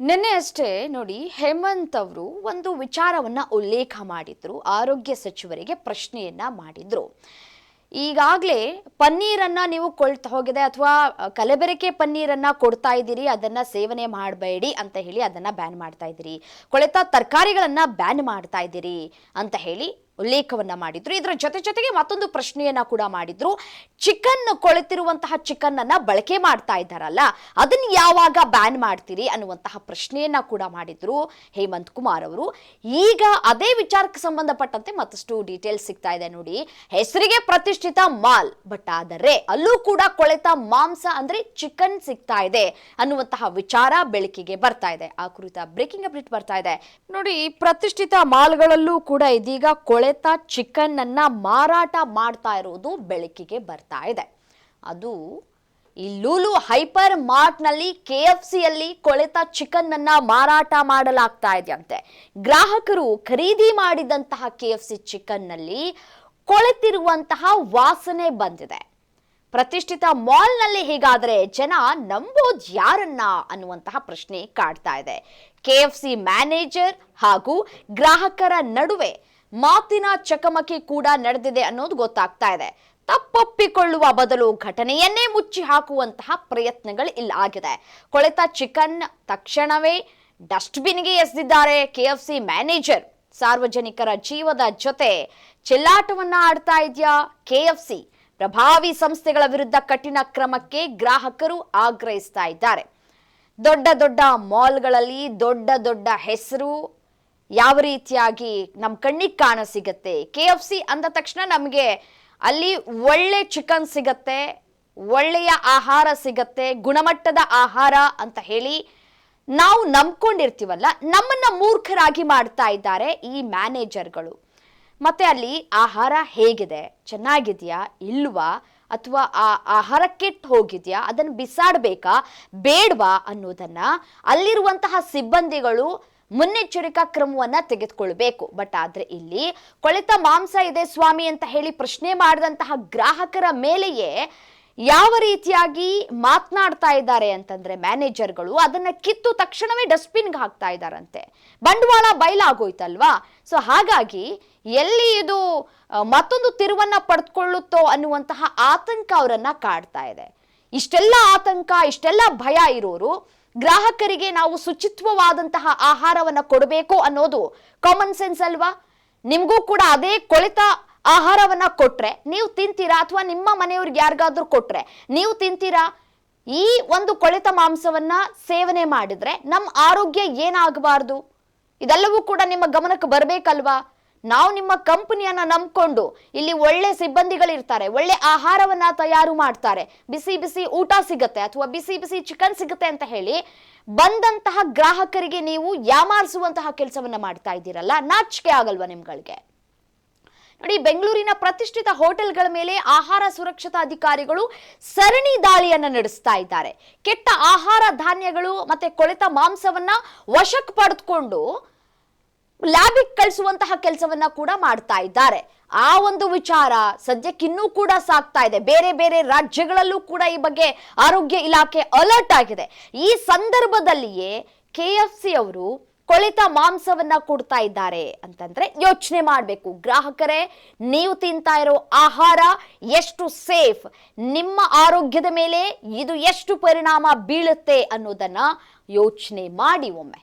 ನಿನ್ನೆ ಅಷ್ಟೇ ನೋಡಿ ಹೇಮಂತ್ ಅವರು ಒಂದು ವಿಚಾರವನ್ನ ಉಲ್ಲೇಖ ಮಾಡಿದ್ರು. ಆರೋಗ್ಯ ಸಚಿವರಿಗೆ ಪ್ರಶ್ನೆಯನ್ನ ಮಾಡಿದ್ರು. ಈಗಾಗಲೇ ಪನ್ನೀರನ್ನ ನೀವು ಕೊಳ್ತಾ ಹೋಗಿದೆ ಅಥವಾ ಕಲಬೆರಕೆ ಪನ್ನೀರನ್ನ ಕೊಡ್ತಾ ಇದ್ದೀರಿ, ಅದನ್ನ ಸೇವನೆ ಮಾಡಬೇಡಿ ಅಂತ ಹೇಳಿ ಅದನ್ನ ಬ್ಯಾನ್ ಮಾಡ್ತಾ ಇದ್ದೀರಿ. ಕೊಳೆತ ತರಕಾರಿಗಳನ್ನ ಬ್ಯಾನ್ ಮಾಡ್ತಾ ಇದ್ದೀರಿ ಅಂತ ಹೇಳಿ ಉಲ್ಲೇಖವನ್ನ ಮಾಡಿದ್ರು. ಇದರ ಜೊತೆಗೆ ಮತ್ತೊಂದು ಪ್ರಶ್ನೆಯನ್ನ ಕೂಡ ಮಾಡಿದ್ರು. ಚಿಕನ್ ಕೊಳೆತಿರುವಂತಹ ಚಿಕನ್ ಅನ್ನ ಬಳಕೆ ಮಾಡ್ತಾ ಇದ್ದಾರಲ್ಲ, ಅದನ್ನ ಯಾವಾಗ ಬ್ಯಾನ್ ಮಾಡ್ತೀರಿ ಅನ್ನುವಂತಹ ಪ್ರಶ್ನೆಯನ್ನ ಕೂಡ ಮಾಡಿದ್ರು ಹೇಮಂತ್ ಕುಮಾರ್ ಅವರು. ಈಗ ಅದೇ ವಿಚಾರಕ್ಕೆ ಸಂಬಂಧಪಟ್ಟಂತೆ ಮತ್ತಷ್ಟು ಡೀಟೇಲ್ಸ್ ಸಿಗ್ತಾ ಇದೆ ನೋಡಿ. ಹೆಸರಿಗೆ ಪ್ರತಿಷ್ಠಿತ ಮಾಲ್, ಬಟ್ ಆದರೆ ಅಲ್ಲೂ ಕೂಡ ಕೊಳೆತ ಮಾಂಸ ಅಂದ್ರೆ ಚಿಕನ್ ಸಿಗ್ತಾ ಇದೆ ಅನ್ನುವಂತಹ ವಿಚಾರ ಬೆಳಕಿಗೆ ಬರ್ತಾ ಇದೆ. ಆ ಕುರಿತ ಬ್ರೇಕಿಂಗ್ ಅಪ್ಡೇಟ್ ಬರ್ತಾ ಇದೆ ನೋಡಿ. ಪ್ರತಿಷ್ಠಿತ ಮಾಲ್ಗಳಲ್ಲೂ ಕೂಡ ಇದೀಗ ಕೊಳೆತ ಚಿಕನ್ ಅನ್ನ ಮಾರಾಟ ಮಾಡ್ತಾ ಇರುವುದು ಬೆಳಕಿಗೆ ಬರ್ತಾ ಇದೆ. ಅದು ಈ ಲೂಲು ಹೈಪರ್ ಮಾರ್ಟ್ ನಲ್ಲಿ KFC ಯಲ್ಲಿ ಕೊಳೆತ ಚಿಕನ್ ಅನ್ನ ಮಾರಾಟ ಮಾಡಲಾಗ್ತಾ ಇದೆಯಂತೆ. ಗ್ರಾಹಕರು ಖರೀದಿ ಮಾಡಿದಂತಹ KFC ಚಿಕನ್ ನಲ್ಲಿ ಕೊಳೆತಿರುವಂತಹ ವಾಸನೆ ಬಂದಿದೆ. ಪ್ರತಿಷ್ಠಿತ ಮಾಲ್ ನಲ್ಲಿ ಹೀಗಾದ್ರೆ ಜನ ನಂಬೋದ್ ಯಾರನ್ನ ಅನ್ನುವಂತಹ ಪ್ರಶ್ನೆ ಕಾಡ್ತಾ ಇದೆ. KFC ಮ್ಯಾನೇಜರ್ ಹಾಗೂ ಗ್ರಾಹಕರ ನಡುವೆ ಮಾತಿನ ಚಕಮಕಿ ಕೂಡ ನಡೆದಿದೆ ಅನ್ನೋದು ಗೊತ್ತಾಗ್ತಾ ಇದೆ. ತಪ್ಪೊಪ್ಪಿಕೊಳ್ಳುವ ಬದಲು ಘಟನೆಯನ್ನೇ ಮುಚ್ಚಿ ಹಾಕುವಂತಹ ಪ್ರಯತ್ನಗಳು ಇಲ್ಲ ಆಗಿದೆ. ಕೊಳೆತ ಚಿಕನ್ ತಕ್ಷಣವೇ ಡಸ್ಟ್ಬಿನ್ಗೆ ಎಸೆದಿದ್ದಾರೆ KFC ಮ್ಯಾನೇಜರ್. ಸಾರ್ವಜನಿಕರ ಜೀವದ ಜೊತೆ ಚೆಲ್ಲಾಟವನ್ನ ಆಡ್ತಾ ಇದೆಯಾ KFC? ಪ್ರಭಾವಿ ಸಂಸ್ಥೆಗಳ ವಿರುದ್ಧ ಕಠಿಣ ಕ್ರಮಕ್ಕೆ ಗ್ರಾಹಕರು ಆಗ್ರಹಿಸ್ತಾ ಇದ್ದಾರೆ. ದೊಡ್ಡ ದೊಡ್ಡ ಮಾಲ್ಗಳಲ್ಲಿ ದೊಡ್ಡ ದೊಡ್ಡ ಹೆಸರು ಯಾವ ರೀತಿಯಾಗಿ ನಮ್ಮ ಕಣ್ಣಿಗೆ ಕಾಣ ಸಿಗತ್ತೆ. KFC ಅಂದ ತಕ್ಷಣ ನಮಗೆ ಅಲ್ಲಿ ಒಳ್ಳೆ ಚಿಕನ್ ಸಿಗತ್ತೆ, ಒಳ್ಳೆಯ ಆಹಾರ ಸಿಗತ್ತೆ, ಗುಣಮಟ್ಟದ ಆಹಾರ ಅಂತ ಹೇಳಿ ನಾವು ನಂಬ್ಕೊಂಡಿರ್ತೀವಲ್ಲ, ನಮ್ಮನ್ನ ಮೂರ್ಖರಾಗಿ ಮಾಡ್ತಾ ಇದ್ದಾರೆ ಈ ಮ್ಯಾನೇಜರ್ಗಳು. ಮತ್ತೆ ಅಲ್ಲಿ ಆಹಾರ ಹೇಗಿದೆ, ಚೆನ್ನಾಗಿದೆಯಾ ಇಲ್ವಾ, ಅಥವಾ ಆ ಆಹಾರ ಕೆಟ್ಟು ಹೋಗಿದೆಯಾ, ಅದನ್ನು ಬಿಸಾಡಬೇಕಾ ಬೇಡವಾ ಅನ್ನೋದನ್ನ ಅಲ್ಲಿರುವಂತಹ ಸಿಬ್ಬಂದಿಗಳು ಮುನ್ನೆಚ್ಚರಿಕಾ ಕ್ರಮವನ್ನ ತೆಗೆದುಕೊಳ್ಬೇಕು. ಬಟ್ ಆದ್ರೆ ಇಲ್ಲಿ ಕೊಳೆತ ಮಾಂಸ ಇದೆ ಸ್ವಾಮಿ ಅಂತ ಹೇಳಿ ಪ್ರಶ್ನೆ ಮಾಡಿದಂತಹ ಗ್ರಾಹಕರ ಮೇಲೆಯೇ ಯಾವ ರೀತಿಯಾಗಿ ಮಾತನಾಡ್ತಾ ಇದ್ದಾರೆ ಅಂತಂದ್ರೆ ಮ್ಯಾನೇಜರ್ಗಳು ಅದನ್ನ ಕಿತ್ತು ತಕ್ಷಣವೇ ಡಸ್ಟ್ಬಿನ್ಗೆ ಹಾಕ್ತಾ ಇದ್ದಾರಂತೆ. ಬಂಡವಾಳ ಬಯಲಾಗೋಯ್ತಲ್ವಾ. ಸೊ ಹಾಗಾಗಿ ಎಲ್ಲಿ ಇದು ಮತ್ತೊಂದು ತಿರುವನ್ನ ಪಡೆದುಕೊಳ್ಳುತ್ತೋ ಅನ್ನುವಂತಹ ಆತಂಕ ಅವರನ್ನ ಕಾಡ್ತಾ ಇದೆ. ಇಷ್ಟೆಲ್ಲ ಆತಂಕ, ಇಷ್ಟೆಲ್ಲ ಭಯ ಇರೋರು ಗ್ರಾಹಕರಿಗೆ ನಾವು ಶುಚಿತ್ವವಾದಂತಹ ಆಹಾರವನ್ನ ಕೊಡಬೇಕು ಅನ್ನೋದು ಕಾಮನ್ ಸೆನ್ಸ್ ಅಲ್ವಾ? ನಿಮ್ಗೂ ಕೂಡ ಅದೇ ಕೊಳೆತ ಆಹಾರವನ್ನ ಕೊಟ್ರೆ ನೀವು ತಿಂತೀರಾ? ಅಥವಾ ನಿಮ್ಮ ಮನೆಯವ್ರಿಗೆ ಯಾರಿಗಾದ್ರೂ ಕೊಟ್ರೆ ನೀವು ತಿಂತೀರಾ? ಈ ಒಂದು ಕೊಳೆತ ಮಾಂಸವನ್ನ ಸೇವನೆ ಮಾಡಿದ್ರೆ ನಮ್ಮ ಆರೋಗ್ಯ ಏನಾಗಬಾರ್ದು, ಇದೆಲ್ಲವೂ ಕೂಡ ನಿಮ್ಮ ಗಮನಕ್ಕೆ ಬರ್ಬೇಕಲ್ವಾ? ನಾವು ನಿಮ್ಮ ಕಂಪನಿಯನ್ನ ನಂಬ್ಕೊಂಡು ಇಲ್ಲಿ ಒಳ್ಳೆ ಸಿಬ್ಬಂದಿಗಳಿರ್ತಾರೆ, ಒಳ್ಳೆ ಆಹಾರವನ್ನ ತಯಾರು ಮಾಡ್ತಾರೆ, ಬಿಸಿ ಬಿಸಿ ಊಟ ಸಿಗತ್ತೆ ಅಥವಾ ಬಿಸಿ ಬಿಸಿ ಚಿಕನ್ ಸಿಗುತ್ತೆ ಅಂತ ಹೇಳಿ ಬಂದಂತಹ ಗ್ರಾಹಕರಿಗೆ ನೀವು ಯಾಮಾರಿಸುವಂತಹ ಕೆಲಸವನ್ನ ಮಾಡ್ತಾ ಇದ್ದೀರಲ್ಲ, ನಾಚಿಕೆ ಆಗಲ್ವಾ ನಿಮ್ಗಳಿಗೆ? ನೋಡಿ, ಬೆಂಗಳೂರಿನ ಪ್ರತಿಷ್ಠಿತ ಹೋಟೆಲ್ಗಳ ಮೇಲೆ ಆಹಾರ ಸುರಕ್ಷತಾ ಅಧಿಕಾರಿಗಳು ಸರಣಿ ದಾಳಿಯನ್ನ ನಡೆಸ್ತಾ ಇದ್ದಾರೆ. ಕೆಟ್ಟ ಆಹಾರ ಧಾನ್ಯಗಳು ಮತ್ತೆ ಕೊಳೆತ ಮಾಂಸವನ್ನ ವಶಕ್ಕೆ ಪಡೆದುಕೊಂಡು ಲ್ಯಾಬಿಗೆ ಕಳಿಸುವಂತಹ ಕೆಲಸವನ್ನ ಕೂಡ ಮಾಡ್ತಾ ಇದ್ದಾರೆ. ಆ ಒಂದು ವಿಚಾರ ಸದ್ಯಕ್ಕಿನ್ನೂ ಕೂಡ ಸಾಗ್ತಾ ಇದೆ. ಬೇರೆ ಬೇರೆ ರಾಜ್ಯಗಳಲ್ಲೂ ಕೂಡ ಈ ಬಗ್ಗೆ ಆರೋಗ್ಯ ಇಲಾಖೆ ಅಲರ್ಟ್ ಆಗಿದೆ. ಈ ಸಂದರ್ಭದಲ್ಲಿಯೇ KFC ಅವರು ಕೊಳೆತ ಮಾಂಸವನ್ನ ಕೊಡ್ತಾ ಇದ್ದಾರೆ ಅಂತಂದ್ರೆ ಯೋಚನೆ ಮಾಡಬೇಕು. ಗ್ರಾಹಕರೇ, ನೀವು ತಿಂತಾ ಇರೋ ಆಹಾರ ಎಷ್ಟು ಸೇಫ್, ನಿಮ್ಮ ಆರೋಗ್ಯದ ಮೇಲೆ ಇದು ಎಷ್ಟು ಪರಿಣಾಮ ಬೀಳುತ್ತೆ ಅನ್ನೋದನ್ನ ಯೋಚನೆ ಮಾಡಿ ಒಮ್ಮೆ.